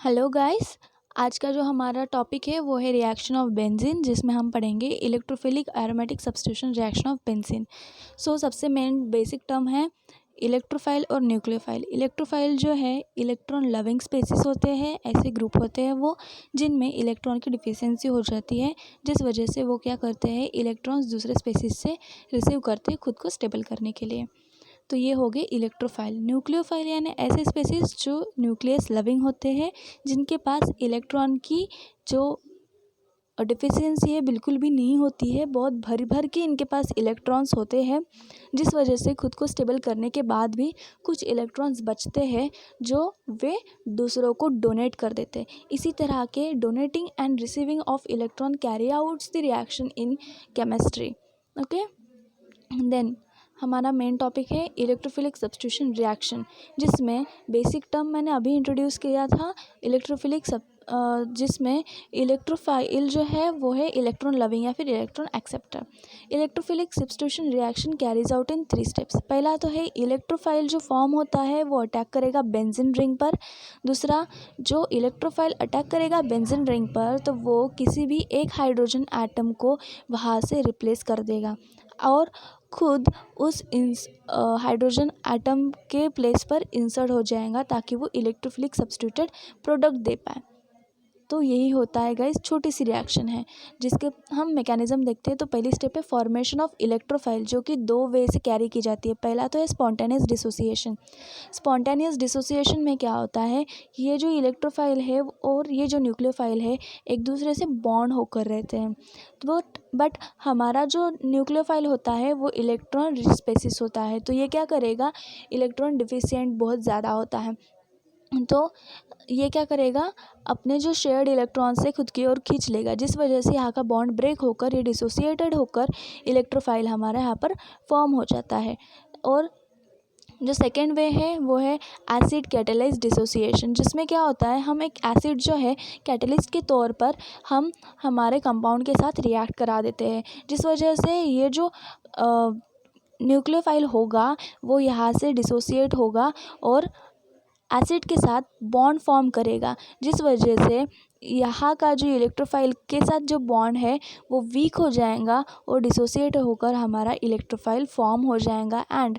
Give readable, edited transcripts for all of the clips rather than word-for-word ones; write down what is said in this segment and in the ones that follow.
Hello guys. आज का जो हमारा टॉपिक है वो है रिएक्शन ऑफ बेंजीन, जिसमें हम पढ़ेंगे electrophilic aromatic substitution reaction of benzene. सबसे मेन बेसिक टर्म है इलेक्ट्रोफाइल और न्यूक्लियोफाइल। इलेक्ट्रोफाइल जो है इलेक्ट्रॉन लविंग स्पेसिस होते हैं, ऐसे ग्रुप होते हैं वो जिनमें इलेक्ट्रॉन की डिफिशियंसी हो जाती है, जिस वजह से वो क्या करते हैं, इलेक्ट्रॉन्स दूसरे स्पेसिस से रिसीव करते हैं खुद को स्टेबल करने के लिए। तो ये हो गए इलेक्ट्रोफाइल। न्यूक्लियोफाइल यानी ऐसे स्पेसिस जो न्यूक्लियस लविंग होते हैं, जिनके पास इलेक्ट्रॉन की जो डिफिशियंसी है बिल्कुल भी नहीं होती है, बहुत भर भर के इनके पास इलेक्ट्रॉन्स होते हैं, जिस वजह से खुद को स्टेबल करने के बाद भी कुछ इलेक्ट्रॉन्स बचते हैं जो वे दूसरों को डोनेट कर देते हैं। इसी तरह के donating and receiving of electron carry outs the reaction in chemistry. Okay, then हमारा मेन टॉपिक है इलेक्ट्रोफिलिक सब्स्टिट्यूशन रिएक्शन, जिसमें बेसिक टर्म मैंने अभी इंट्रोड्यूस किया था इलेक्ट्रोफिलिक जिसमें इलेक्ट्रोफाइल जो है वो है इलेक्ट्रॉन लविंग या फिर electron acceptor. Electrophilic substitution reaction carries out in 3 steps. पहला तो है इलेक्ट्रोफाइल जो फॉर्म होता है वो अटैक करेगा बेंजीन रिंग पर। दूसरा, जो इलेक्ट्रोफाइल अटैक करेगा बेंजीन रिंग पर तो वो किसी भी एक हाइड्रोजन एटम को वहाँ से रिप्लेस कर देगा और खुद उस हाइड्रोजन एटम के प्लेस पर इंसर्ट हो जाएगा ताकि वो इलेक्ट्रोफिलिक सब्स्टिट्यूटेड प्रोडक्ट दे पाए। तो यही होता है गाइस, छोटी सी रिएक्शन है जिसके हम मैकेनिज्म देखते हैं। तो पहली स्टेप है फॉर्मेशन ऑफ इलेक्ट्रोफाइल, जो कि 2 वे से कैरी की जाती है। पहला तो है स्पॉन्टेनियस डिसोसिएशन। स्पॉन्टेनियस डिसोसिएशन में क्या होता है, ये जो इलेक्ट्रोफाइल है और ये जो न्यूक्लियोफाइल है एक दूसरे से बॉन्ड होकर रहते हैं। तो बट हमारा जो न्यूक्लियोफाइल होता है वो इलेक्ट्रॉन रिच स्पेसिस होता है, तो ये क्या करेगा, इलेक्ट्रॉन डिफिशिएंट बहुत ज़्यादा होता है, तो ये क्या करेगा, अपने जो शेयर्ड इलेक्ट्रॉन से खुद की ओर खींच लेगा, जिस वजह से यहाँ का बॉन्ड ब्रेक होकर ये डिसोसिएटेड होकर इलेक्ट्रोफाइल हमारा यहाँ पर फॉर्म हो जाता है। और जो सेकेंड वे है वो है एसिड कैटेलाइज्ड डिसोसिएशन, जिसमें क्या होता है, हम एक एसिड जो है कैटेलिस्ट के तौर पर हम हमारे कंपाउंड के साथ रिएक्ट करा देते हैं, जिस वजह से ये जो न्यूक्लियोफाइल होगा वो यहाँ से डिसोसिएट होगा और एसिड के साथ बॉन्ड फॉर्म करेगा, जिस वजह से यहाँ का जो इलेक्ट्रोफाइल के साथ जो बॉन्ड है वो वीक हो जाएगा और डिसोसिएट होकर हमारा इलेक्ट्रोफाइल फॉर्म हो जाएगा and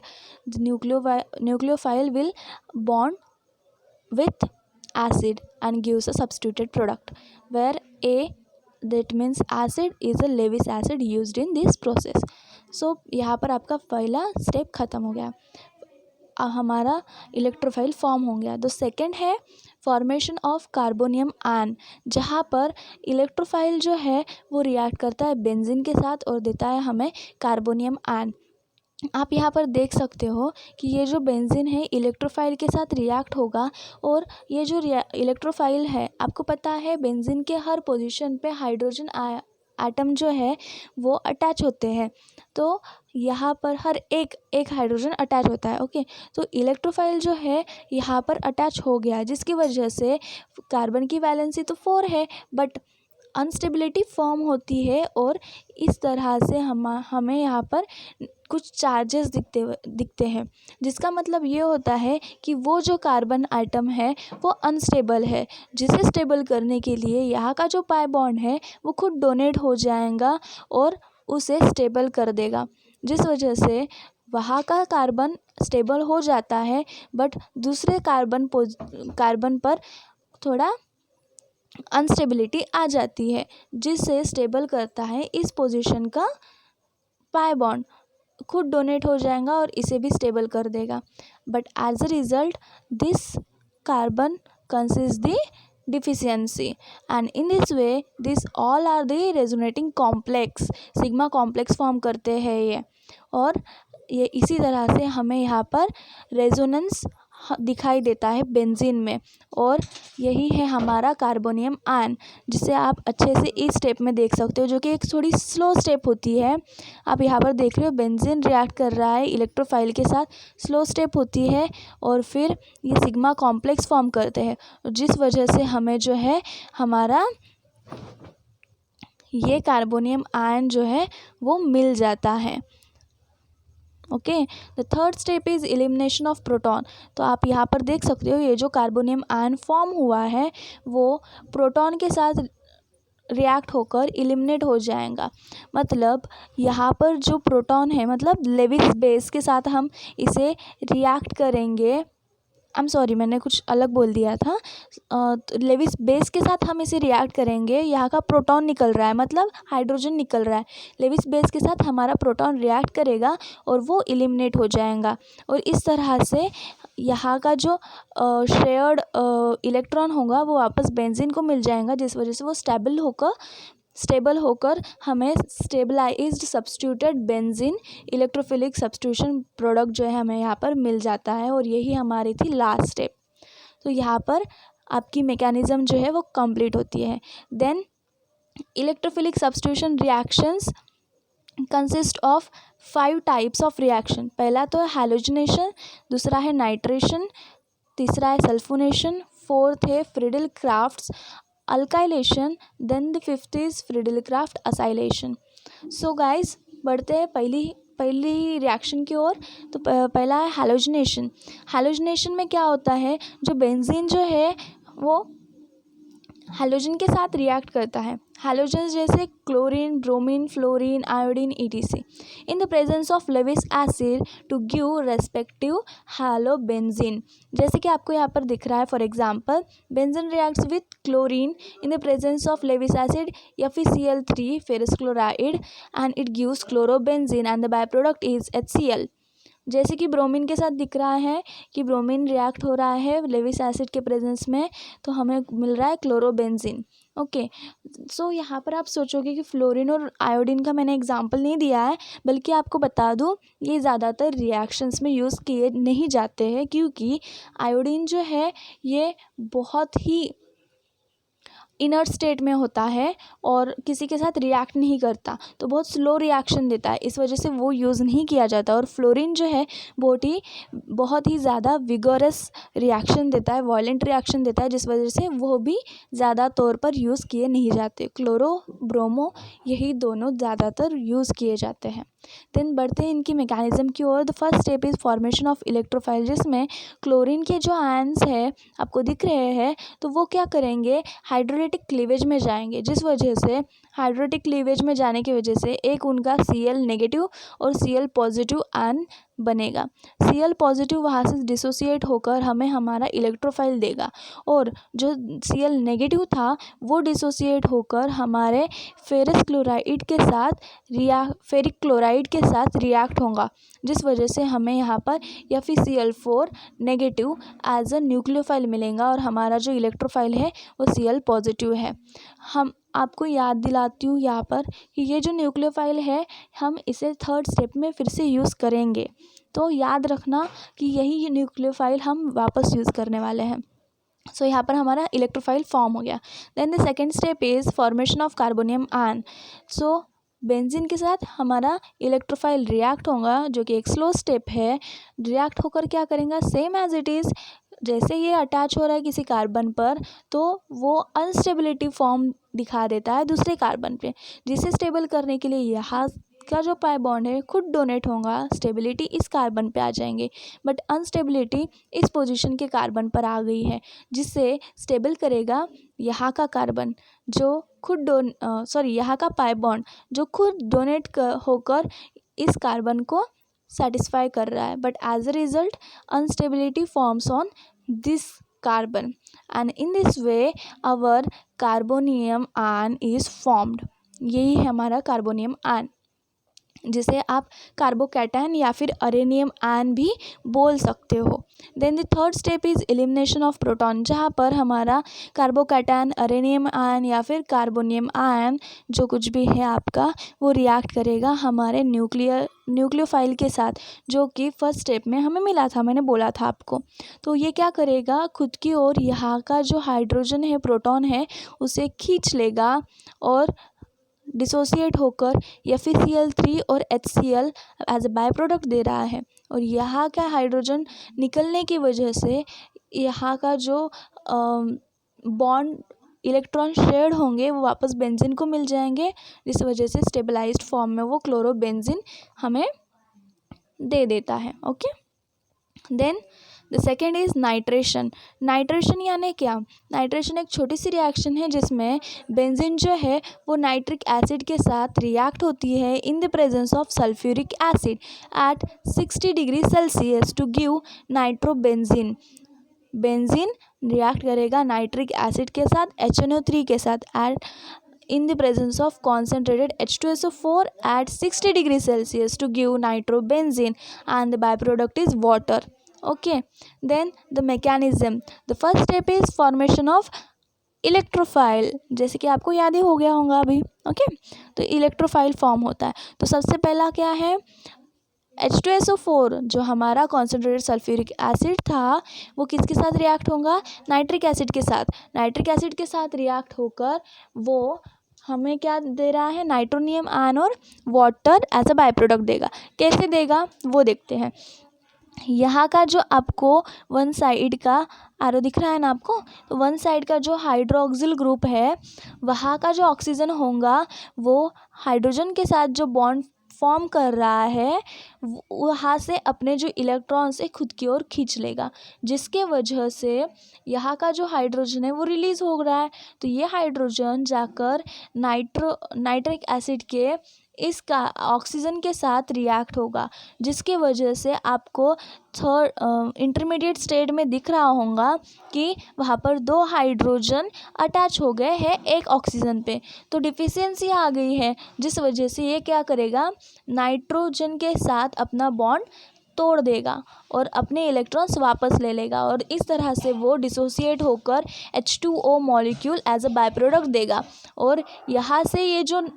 nucleophile will bond with acid and gives a substituted product where that means acid is a Lewis acid used in this process. So यहाँ पर आपका पहला स्टेप ख़त्म हो गया, हमारा इलेक्ट्रोफाइल फॉर्म हो गया। तो सेकंड है फॉर्मेशन ऑफ कार्बोनियम आयन, जहाँ पर इलेक्ट्रोफाइल जो है वो रिएक्ट करता है बेंजीन के साथ और देता है हमें कार्बोनियम आयन। आप यहाँ पर देख सकते हो कि ये जो बेंजीन है इलेक्ट्रोफाइल के साथ रिएक्ट होगा और ये जो इलेक्ट्रोफाइल है, आपको पता है बेंजीन के हर पोजीशन पे हाइड्रोजन एटम जो है वो अटैच होते हैं, तो यहाँ पर हर एक हाइड्रोजन अटैच होता है। ओके, तो इलेक्ट्रोफाइल जो है यहाँ पर अटैच हो गया, जिसकी वजह से कार्बन की वैलेंसी तो 4 है बट अनस्टेबिलिटी फॉर्म होती है और इस तरह से हमें यहाँ पर कुछ चार्जेस दिखते हैं, जिसका मतलब ये होता है कि वो जो कार्बन आइटम है वो अनस्टेबल है, जिसे स्टेबल करने के लिए यहाँ का जो पाई बॉन्ड है वो खुद डोनेट हो जाएगा और उसे स्टेबल कर देगा, जिस वजह से वहाँ का कार्बन स्टेबल हो जाता है बट दूसरे कार्बन पर थोड़ा अनस्टेबिलिटी आ जाती है, जिससे स्टेबल करता है इस पोजीशन का पाई बॉन्ड खुद डोनेट हो जाएगा और इसे भी स्टेबल कर देगा। But as a result this carbon consist the deficiency and in this way this all are the resonating complex, sigma complex form करते हैं ये, और ये इसी तरह से हमें यहाँ पर रेजोनेंस दिखाई देता है बेंजीन में, और यही है हमारा कार्बोनियम आयन, जिसे आप अच्छे से इस स्टेप में देख सकते हो, जो कि एक थोड़ी स्लो स्टेप होती है। आप यहाँ पर देख रहे हो बेंजीन रिएक्ट कर रहा है इलेक्ट्रोफाइल के साथ, स्लो स्टेप होती है और फिर ये सिग्मा कॉम्प्लेक्स फॉर्म करते हैं, जिस वजह से हमें जो है हमारा ये कार्बोनियम आयन जो है वो मिल जाता है। Okay. The third step is elimination of proton. तो आप यहाँ पर देख सकते हो ये जो कार्बोनियम आयन फॉर्म हुआ है वो प्रोटॉन के साथ रिएक्ट होकर एलिमिनेट हो जाएगा। मतलब यहाँ पर जो प्रोटॉन है, मतलब लेविस बेस के साथ हम इसे रिएक्ट करेंगे। आई एम सॉरी, मैंने कुछ अलग बोल दिया था। तो लेविस बेस के साथ हम इसे रिएक्ट करेंगे। यहाँ का प्रोटॉन निकल रहा है, मतलब हाइड्रोजन निकल रहा है। लेविस बेस के साथ हमारा प्रोटॉन रिएक्ट करेगा और वो एलिमिनेट हो जाएगा। और इस तरह से यहाँ का जो शेयर्ड इलेक्ट्रॉन होगा वो वापस बेंजीन को मिल जाएगा, जिस वजह से वो स्टेबल होकर हमें stabilized substituted benzene electrophilic substitution product जो है हमें यहाँ पर मिल जाता है। और यही हमारी थी लास्ट स्टेप। तो यहाँ पर आपकी मैकेनिज्म जो है वो कंप्लीट होती है। Then electrophilic substitution reactions consist of 5 types of reaction. पहला तो है हैलोजनेशन, दूसरा है नाइट्रेशन, तीसरा है सल्फोनेशन, फोर्थ है Friedel Crafts alkylation, then the fifth is Friedel Craft acylation. So guys, बढ़ते हैं पहली रिएक्शन की ओर। तो पहला है हैलोजनेशन। हैलोजनेशन में क्या होता है, जो बेंजीन जो है वो हैलोजन के साथ रिएक्ट करता है। हैलोजन जैसे chlorine, bromine, fluorine, iodine etc in the presence of Lewis acid to give respective halobenzene. जैसे कि आपको यहाँ पर दिख रहा है, for example benzene reacts with chlorine in the presence of Lewis acid FeCl3 ferrous chloride and it gives chlorobenzene and the by product is HCl। जैसे कि ब्रोमीन के साथ दिख रहा है कि ब्रोमीन रिएक्ट हो रहा है लेविस एसिड के प्रेजेंस में, तो हमें मिल रहा है क्लोरोबेंजीन। ओके। सो यहाँ पर आप सोचोगे कि फ्लोरीन और आयोडीन का मैंने एग्जांपल नहीं दिया है, बल्कि आपको बता दूँ ये ज़्यादातर रिएक्शंस में यूज़ किए नहीं जाते हैं, क्योंकि आयोडीन जो है ये बहुत ही इनर्ट स्टेट में होता है और किसी के साथ रिएक्ट नहीं करता, तो बहुत स्लो रिएक्शन देता है, इस वजह से वो यूज़ नहीं किया जाता। और फ्लोरीन जो है बहुत ही ज़्यादा विगोरस रिएक्शन देता है, वायलेंट रिएक्शन देता है, जिस वजह से वो भी ज़्यादा तौर पर यूज़ किए नहीं जाते। क्लोरो, ब्रोमो, यही दोनों ज़्यादातर यूज़ किए जाते हैं। देन बढ़ते हैं इनकी मैकेनिज्म की ओर। The first step is formation of electrophile, जिसमें क्लोरीन के जो आयंस है आपको दिख रहे हैं, तो वो क्या करेंगे, हाइड्रोलिटिक क्लीवेज में जाएंगे, जिस वजह से हाइड्रोलिटिक क्लीवेज में जाने की वजह से एक उनका Cl नेगेटिव और Cl पॉजिटिव आयन बनेगा। Cl पॉजिटिव वहाँ से डिसोसिएट होकर हमें हमारा इलेक्ट्रोफाइल देगा, और जो Cl नेगेटिव था वो डिसोसिएट होकर हमारे फेरिक क्लोराइड के साथ रिएक्ट होगा, जिस वजह से हमें यहाँ पर FeCl4 negative as a nucleophile मिलेगा, और हमारा जो इलेक्ट्रोफाइल है वो Cl पॉजिटिव है। हम आपको याद दिलाती हूँ यहाँ पर कि ये जो न्यूक्लियोफाइल है हम इसे थर्ड स्टेप में फिर से यूज़ करेंगे, तो याद रखना कि यही न्यूक्लियोफाइल हम वापस यूज़ करने वाले हैं। सो यहाँ पर हमारा इलेक्ट्रोफाइल फॉर्म हो गया। Then the second step is formation of carbonium ion. So benzene के साथ हमारा इलेक्ट्रोफाइल रिएक्ट होगा, जो कि एक स्लो स्टेप है। रिएक्ट होकर क्या करेंगे, सेम एज इट इज़, जैसे ये अटैच हो रहा है किसी कार्बन पर तो वो अनस्टेबिलिटी फॉर्म दिखा देता है दूसरे कार्बन पे, जिसे स्टेबल करने के लिए यहाँ का जो पाई बॉन्ड है खुद डोनेट होगा, स्टेबिलिटी इस कार्बन पे आ जाएंगे, बट अनस्टेबिलिटी इस पोजीशन के कार्बन पर आ गई है, जिससे स्टेबल करेगा यहाँ का कार्बन जो खुद यहाँ का पाई बॉन्ड जो खुद डोनेट होकर इस कार्बन को सेटिस्फाई कर रहा है, but as a result unstability forms on this carbon, and in this way our carbonium ion is formed। यही है हमारा कार्बोनियम आयन, जिसे आप कार्बोकैटायन या फिर अरेनियम आयन भी बोल सकते हो। Then the third step is elimination of proton, जहाँ पर हमारा कार्बोकैटायन, अरेनियम आयन या फिर कार्बोनियम आयन जो कुछ भी है आपका, वो रिएक्ट करेगा हमारे न्यूक्लियोफाइल के साथ, जो कि फर्स्ट स्टेप में हमें मिला था, मैंने बोला था आपको। तो ये क्या करेगा, खुद की ओर यहाँ का जो हाइड्रोजन है, प्रोटॉन है, उसे खींच लेगा और डिसोसिएट होकर FeCl3 और HCl as a by product दे रहा है। और यहाँ का हाइड्रोजन निकलने की वजह से यहाँ का जो बॉन्ड इलेक्ट्रॉन शेयर्ड होंगे वो वापस बेंजीन को मिल जाएंगे, जिस वजह से स्टेबलाइज्ड फॉर्म में वो क्लोरोबेंजीन हमें दे देता है। Okay, then the second is nitration. Nitration यानी क्या? नाइट्रेशन एक छोटी सी रिएक्शन है जिसमें बेंजीन जो है वो नाइट्रिक एसिड के साथ रिएक्ट होती है in the presence of sulphuric acid at 60 degree Celsius to give nitrobenzene. Benzene react करेगा नाइट्रिक एसिड के साथ HNO3 के साथ at in the presence of concentrated H2SO4 at 60 degree Celsius to give nitrobenzene, and the byproduct is water. Okay, then the mechanism. The first step is formation of electrophile, जैसे कि आपको याद ही हो गया होगा अभी। ओके, तो इलेक्ट्रोफाइल फॉर्म होता है। तो सबसे पहला क्या है, H2SO4 जो हमारा कॉन्सेंट्रेटेड सल्फ्यूरिक एसिड था वो किसके साथ रिएक्ट होगा? नाइट्रिक एसिड के साथ। नाइट्रिक एसिड के साथ रिएक्ट होकर वो हमें क्या दे रहा है? नाइट्रोनियम आयन और water as a by product देगा। कैसे देगा वो देखते हैं। यहाँ का जो आपको वन साइड का एरो दिख रहा है ना आपको, तो वन साइड का जो हाइड्रोक्सिल ग्रुप है वहाँ का जो ऑक्सीजन होगा वो हाइड्रोजन के साथ जो बॉन्ड फॉर्म कर रहा है वहाँ से अपने जो इलेक्ट्रॉन से खुद की ओर खींच लेगा, जिसके वजह से यहाँ का जो हाइड्रोजन है वो रिलीज़ हो रहा है। तो ये हाइड्रोजन जाकर नाइट्रिक एसिड के इसका ऑक्सीजन के साथ रिएक्ट होगा, जिसके वजह से आपको थर्ड इंटरमीडिएट स्टेट में दिख रहा होगा कि वहाँ पर 2 हाइड्रोजन अटैच हो गए हैं एक ऑक्सीजन पे। तो डिफिशियंसी आ गई है, जिस वजह से ये क्या करेगा? नाइट्रोजन के साथ अपना बॉन्ड तोड़ देगा और अपने इलेक्ट्रॉन्स वापस ले लेगा, और इस तरह से वो डिसोसिएट होकर H2O molecule as a by product देगा। और यहाँ से ये जो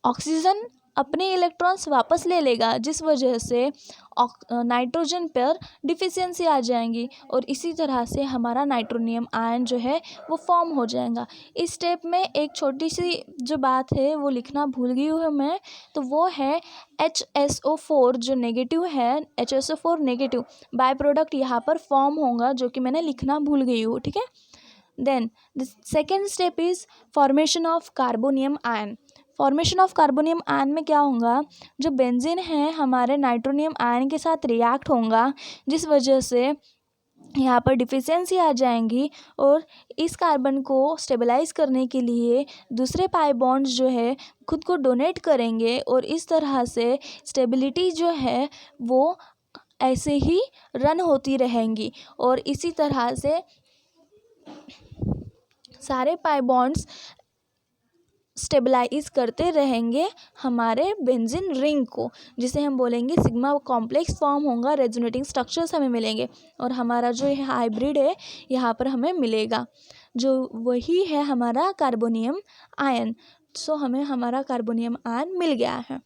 ऑक्सीजन अपने इलेक्ट्रॉन्स वापस ले लेगा, जिस वजह से नाइट्रोजन पर डिफिशियंसी आ जाएंगी, और इसी तरह से हमारा नाइट्रोनियम आयन जो है वो फॉर्म हो जाएगा। इस स्टेप में एक छोटी सी जो बात है वो लिखना भूल गई हूँ मैं, तो वो है HSO4 जो नेगेटिव है, HSO4 नेगेटिव बाय प्रोडक्ट यहाँ पर फॉर्म होगा, जो कि मैंने लिखना भूल गई हूँ। ठीक है, then the second step is formation of carbonium ion. Formation of carbonium ion में क्या होगा? जो बेंजीन है हमारे नाइट्रोनियम आयन के साथ रिएक्ट होगा, जिस वजह से यहाँ पर डिफिशियंसी आ जाएंगी, और इस कार्बन को स्टेबलाइज करने के लिए दूसरे पाई बॉन्ड्स जो है खुद को डोनेट करेंगे, और इस तरह से स्टेबिलिटी जो है वो ऐसे ही रन होती रहेंगी, और इसी तरह से सारे पाई बॉन्ड्स स्टेबलाइज करते रहेंगे हमारे बेंजीन रिंग को, जिसे हम बोलेंगे सिग्मा कॉम्प्लेक्स फॉर्म होगा, रेजोनेटिंग स्ट्रक्चर्स हमें मिलेंगे, और हमारा जो हाइब्रिड है यहाँ पर हमें मिलेगा, जो वही है हमारा कार्बोनियम आयन। सो हमें हमारा कार्बोनियम आयन मिल गया है।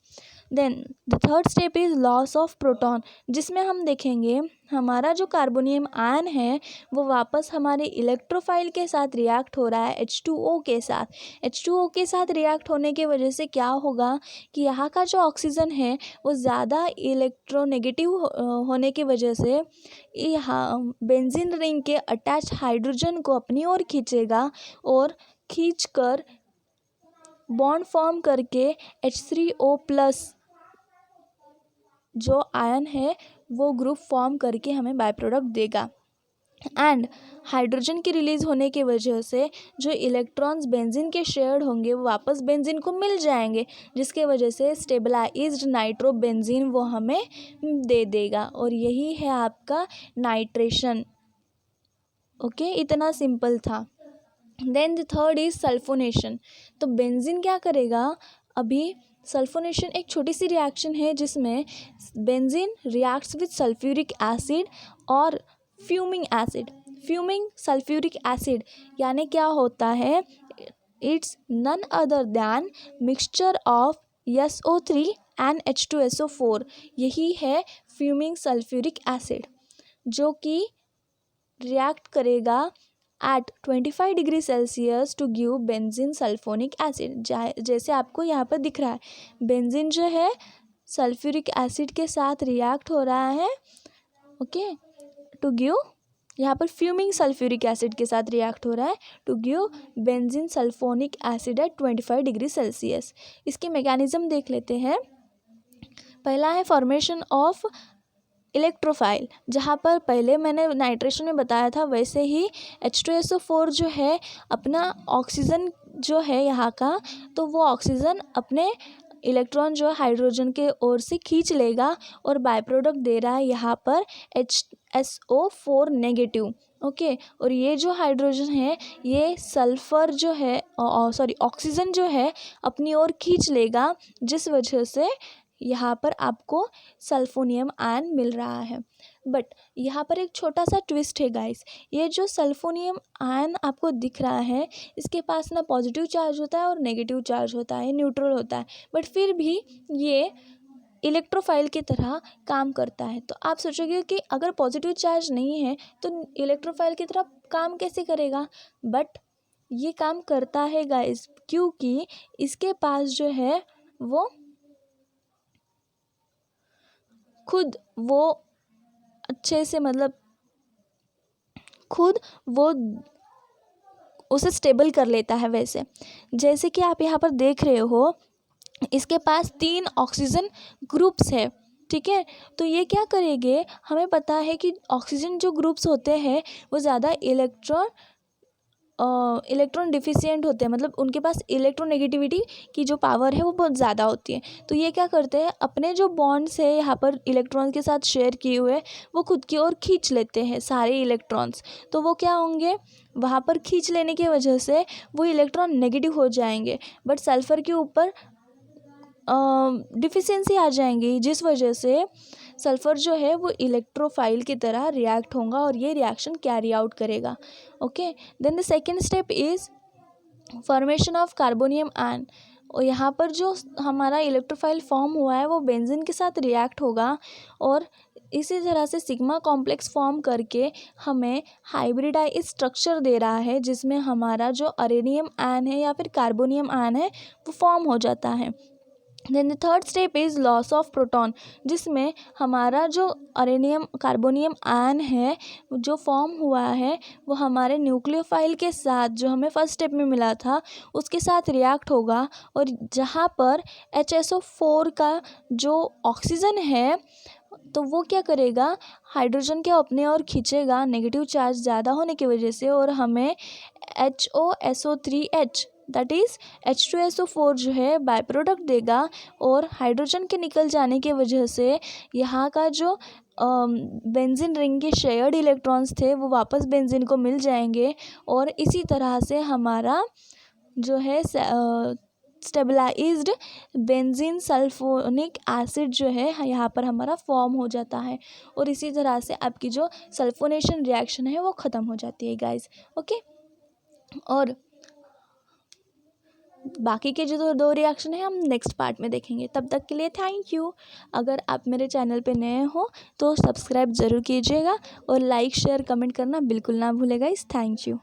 Then the third step is loss of proton, जिसमें हम देखेंगे हमारा जो कार्बोनियम आयन है वो वापस हमारे इलेक्ट्रोफाइल के साथ रिएक्ट हो रहा है H2O के साथ। H2O के साथ रिएक्ट होने की वजह से क्या होगा कि यहाँ का जो ऑक्सीजन है वो ज़्यादा इलेक्ट्रोनेगेटिव होने की वजह से यहाँ बेंजीन रिंग के अटैच हाइड्रोजन को अपनी ओर खींचेगा, और खींचकर बॉन्ड फॉर्म करके H3O+ जो आयन है वो ग्रुप फॉर्म करके हमें बाय प्रोडक्ट देगा। एंड हाइड्रोजन की रिलीज़ होने की वजह से जो इलेक्ट्रॉन्स बेंजीन के शेयर्ड होंगे वो वापस बेंजीन को मिल जाएंगे, जिसके वजह से स्टेबलाइज्ड नाइट्रोबेंजीन वो हमें दे देगा, और यही है आपका नाइट्रेशन। ओके, इतना सिंपल था। Then the third is sulphonation. तो बेंजीन क्या करेगा? अभी सल्फोनेशन एक छोटी सी रिएक्शन है जिसमें benzene reacts with sulphuric acid और fuming acid. Fuming sulphuric acid यानी क्या होता है? It's none other than mixture of SO3 and H2SO4। यही है फ्यूमिंग सल्फ्यूरिक एसिड, जो कि रिएक्ट करेगा at 25 degree Celsius to give benzene sulphonic acid. जैसे आपको यहाँ पर दिख रहा है, बेंजीन जो है सल्फ्यूरिक एसिड के साथ रिएक्ट हो रहा है, ओके, टू गिव, यहाँ पर फ्यूमिंग सल्फ्यूरिक एसिड के साथ रिएक्ट हो रहा है to give benzene sulphonic acid at 25 degree Celsius. इसकी मैकेनिज्म देख लेते हैं। पहला है फॉर्मेशन ऑफ इलेक्ट्रोफाइल, जहाँ पर पहले मैंने नाइट्रेशन में बताया था वैसे ही H2SO4 जो है अपना ऑक्सीजन जो है यहाँ का, तो वो ऑक्सीजन अपने इलेक्ट्रॉन जो हाइड्रोजन के ओर से खींच लेगा और बाय प्रोडक्ट दे रहा है यहाँ पर HSO4 नेगेटिव। ओके, और ये जो हाइड्रोजन है ये सल्फ़र जो है ऑक्सीजन जो है अपनी ओर खींच लेगा, जिस वजह से यहाँ पर आपको सल्फोनियम आयन मिल रहा है। बट यहाँ पर एक छोटा सा ट्विस्ट है गाइस, ये जो सल्फोनियम आयन आपको दिख रहा है इसके पास ना पॉजिटिव चार्ज होता है और नेगेटिव चार्ज होता है, न्यूट्रल होता है, बट फिर भी ये इलेक्ट्रोफाइल की तरह काम करता है। तो आप सोचोगे कि अगर पॉजिटिव चार्ज नहीं है तो इलेक्ट्रोफाइल की तरह काम कैसे करेगा, बट ये काम करता है गाइस, क्योंकि इसके पास जो है वो खुद वो अच्छे से मतलब खुद वो उसे स्टेबल कर लेता है। वैसे जैसे कि आप यहाँ पर देख रहे हो इसके पास 3 ऑक्सीजन ग्रुप्स है, ठीक है। तो ये क्या करेंगे, हमें पता है कि ऑक्सीजन जो ग्रुप्स होते हैं वो ज़्यादा इलेक्ट्रॉन डिफिशिएंट होते हैं, मतलब उनके पास इलेक्ट्रोनेगेटिविटी की जो पावर है वो बहुत ज़्यादा होती है। तो ये क्या करते हैं, अपने जो बॉन्ड्स है यहाँ पर इलेक्ट्रॉन के साथ शेयर किए हुए वो खुद की ओर खींच लेते हैं सारे इलेक्ट्रॉन्स। तो वो क्या होंगे, वहाँ पर खींच लेने की वजह से वो इलेक्ट्रॉन नेगेटिव हो जाएंगे, बट सल्फ़र के ऊपर डिफिशियंसी आ जाएंगी, जिस वजह से सल्फ़र जो है वो इलेक्ट्रोफाइल की तरह रिएक्ट होगा और ये रिएक्शन कैरी आउट करेगा। Okay, then the second step is formation of carbonium ion. और यहाँ पर जो हमारा इलेक्ट्रोफाइल फॉर्म हुआ है वो बेंजीन के साथ रिएक्ट होगा और इसी तरह से सिग्मा कॉम्प्लेक्स फॉर्म करके हमें हाइब्रिडाइज स्ट्रक्चर दे रहा है, जिसमें हमारा जो अरेनियम आयन है या फिर कार्बोनियम आयन है वो फॉर्म हो जाता है। Then the third step is loss of proton, जिसमें हमारा जो अरेनियम कार्बोनियम आयन है जो फॉर्म हुआ है वो हमारे न्यूक्लियोफाइल के साथ जो हमें फर्स्ट स्टेप में मिला था उसके साथ रिएक्ट होगा, और जहाँ पर HSO4 का जो ऑक्सीजन है तो वो क्या करेगा, हाइड्रोजन के अपने और खींचेगा नेगेटिव चार्ज ज़्यादा होने की वजह से, और हमें HOSO3H दैट इज़ H2SO4 जो है बाय प्रोडक्ट देगा, और हाइड्रोजन के निकल जाने की वजह से यहाँ का जो बेंजीन रिंग के शेयर्ड इलेक्ट्रॉन्स थे वो वापस बेंजीन को मिल जाएंगे, और इसी तरह से हमारा जो है स्टेबलाइज्ड बेंजीन सल्फोनिक एसिड जो है यहाँ पर हमारा फॉर्म हो जाता है, और इसी तरह से आपकी जो सल्फोनेशन रिएक्शन है वो ख़त्म हो जाती है गाइस। ओके, और बाकी के जो दो रिएक्शन है हम नेक्स्ट पार्ट में देखेंगे। तब तक के लिए थैंक यू। अगर आप मेरे चैनल पे नए हो तो सब्सक्राइब ज़रूर कीजिएगा और लाइक शेयर कमेंट करना बिल्कुल ना भूलेगा। Thank you.